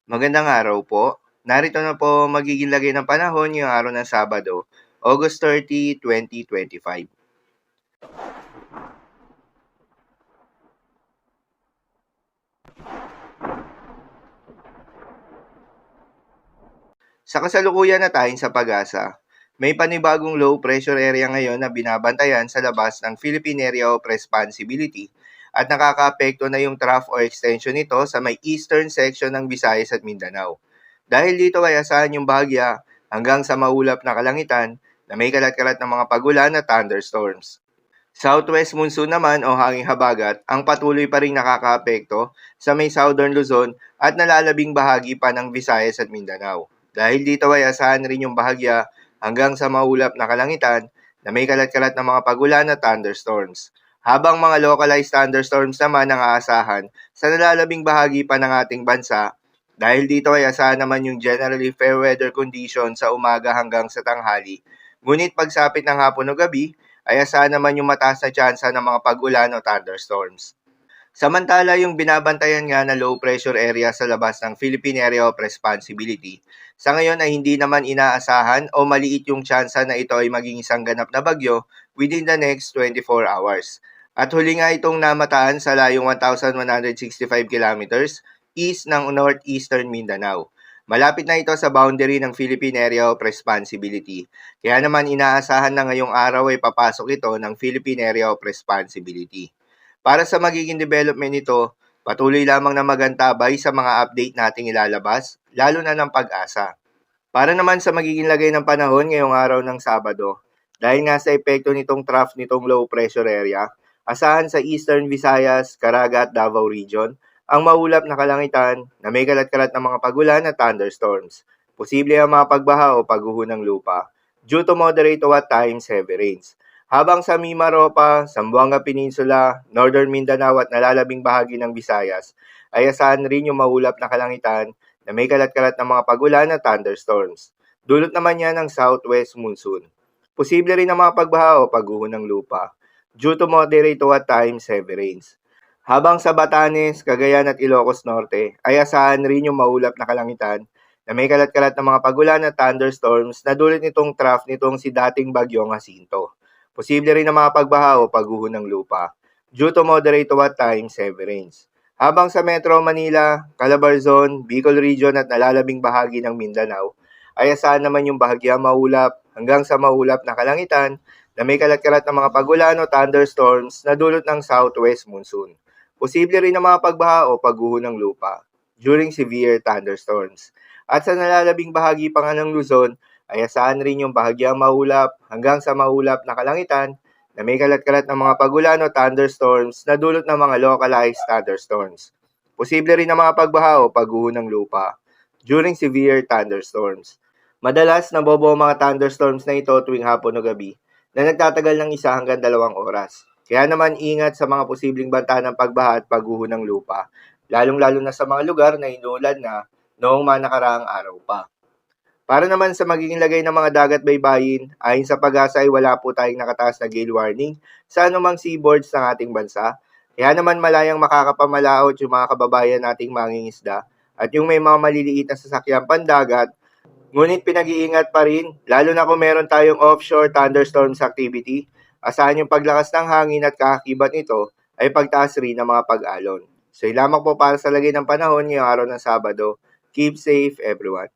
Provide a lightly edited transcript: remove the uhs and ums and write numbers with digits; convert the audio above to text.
Magandang araw po. Narito na po magiging lagay ng panahon ngayong araw ng Sabado, August 30, 2025. Sa kasalukuyan na tayong sa pag-asa, may panibagong low pressure area ngayon na binabantayan sa labas ng Philippine Area of Responsibility at nakakaapekto na yung trough o extension nito sa may eastern section ng Visayas at Mindanao. Dahil dito ay asahan yung bahagya hanggang sa maulap na kalangitan na may kalat-kalat ng mga pagulan at thunderstorms. Southwest monsoon naman o hanging habagat ang patuloy pa rin nakakaapekto sa may southern Luzon at nalalabing bahagi pa ng Visayas at Mindanao. Dahil dito ay asahan rin yung bahagya hanggang sa maulap na kalangitan na may kalat-kalat ng mga pagulan at thunderstorms. Habang mga localized thunderstorms naman ang aasahan sa nalalabing bahagi pa ng ating bansa, dahil dito ay asahan naman yung generally fair weather condition sa umaga hanggang sa tanghali. Ngunit pagsapit ng hapon o gabi, ay asahan naman yung mataas na tsansa ng mga pag-ulan o thunderstorms. Samantala yung binabantayan nga na low pressure area sa labas ng Philippine Area of Responsibility, sa ngayon ay hindi naman inaasahan o maliit yung tsansa na ito ay maging isang ganap na bagyo within the next 24 hours. At huli nga itong namataan sa layong 1,165 kilometers east ng northeastern Mindanao. Malapit na ito sa boundary ng Philippine Area of Responsibility. Kaya naman inaasahan na ngayong araw ay papasok ito ng Philippine Area of Responsibility. Para sa magiging development nito, patuloy lamang na magantabay sa mga update nating ilalabas, lalo na ng pag-asa. Para naman sa magiging lagay ng panahon ngayong araw ng Sabado, dahil nga sa epekto nitong trough nitong low pressure area, asahan sa Eastern Visayas, Caraga at Davao Region, ang maulap na kalangitan na may kalat-kalat ng mga pagulan at thunderstorms. Posible ang mga pagbaha o pagguho ng lupa due to moderate o at times heavy rains. Habang sa Mimaropa, Zamboanga Peninsula, Northern Mindanao at nalalabing bahagi ng Visayas, ay asahan rin yung maulap na kalangitan na may kalat-kalat ng mga pagulan at thunderstorms. Dulot naman yan ng southwest monsoon. Posible rin ang mga pagbaha o pagguho ng lupa due to moderate o at times heavy rains. Habang sa Batanes, Cagayan at Ilocos Norte ay asahan rin yung maulap na kalangitan na may kalat-kalat ng mga pagulan at thunderstorms na dulot nitong trough nitong si dating bagyong Jacinto. Posible rin ang mga pagbaha o pagguho ng lupa due to moderate o at times heavy rains. Habang sa Metro Manila, Calabarzon, Bicol Region at nalalabing bahagi ng Mindanao ay asahan naman yung bahagya maulap hanggang sa maulap na kalangitan na may kalat-kalat ng mga pagulan o thunderstorms na dulot ng southwest monsoon. Posible rin ang mga pagbaha o pagguho ng lupa during severe thunderstorms. At sa nalalabing bahagi pa nga ng Luzon, ay asahan rin yung bahagyang maulap hanggang sa maulap na kalangitan na may kalat-kalat ng mga pagulan o thunderstorms na dulot ng mga localized thunderstorms. Posible rin ang mga pagbaha o pagguho ng lupa during severe thunderstorms. Madalas nabobo ang mga thunderstorms na ito tuwing hapon o gabi na nagtatagal ng 1 hanggang 2 oras. Kaya naman ingat sa mga posibleng banta ng pagbaha at pagguho ng lupa, lalong-lalo na sa mga lugar na inulan na noong mga nakaraang araw pa. Para naman sa magiging lagay ng mga dagat baybayin, ayon sa pag-asa ay wala po tayong nakataas na gale warning sa anumang seaboards ng ating bansa. Kaya naman malayang makakapamalaot yung mga kababayan nating mangingisda at yung may mga maliliit na sasakyang pandagat. Ngunit pinag-iingat pa rin, lalo na kung meron tayong offshore thunderstorms activity, asahan yung paglakas ng hangin at kakakibat nito ay pagtaas rin ng mga pag-alon. So, lamang po para sa lagay ng panahon ngayong araw ng Sabado. Keep safe everyone.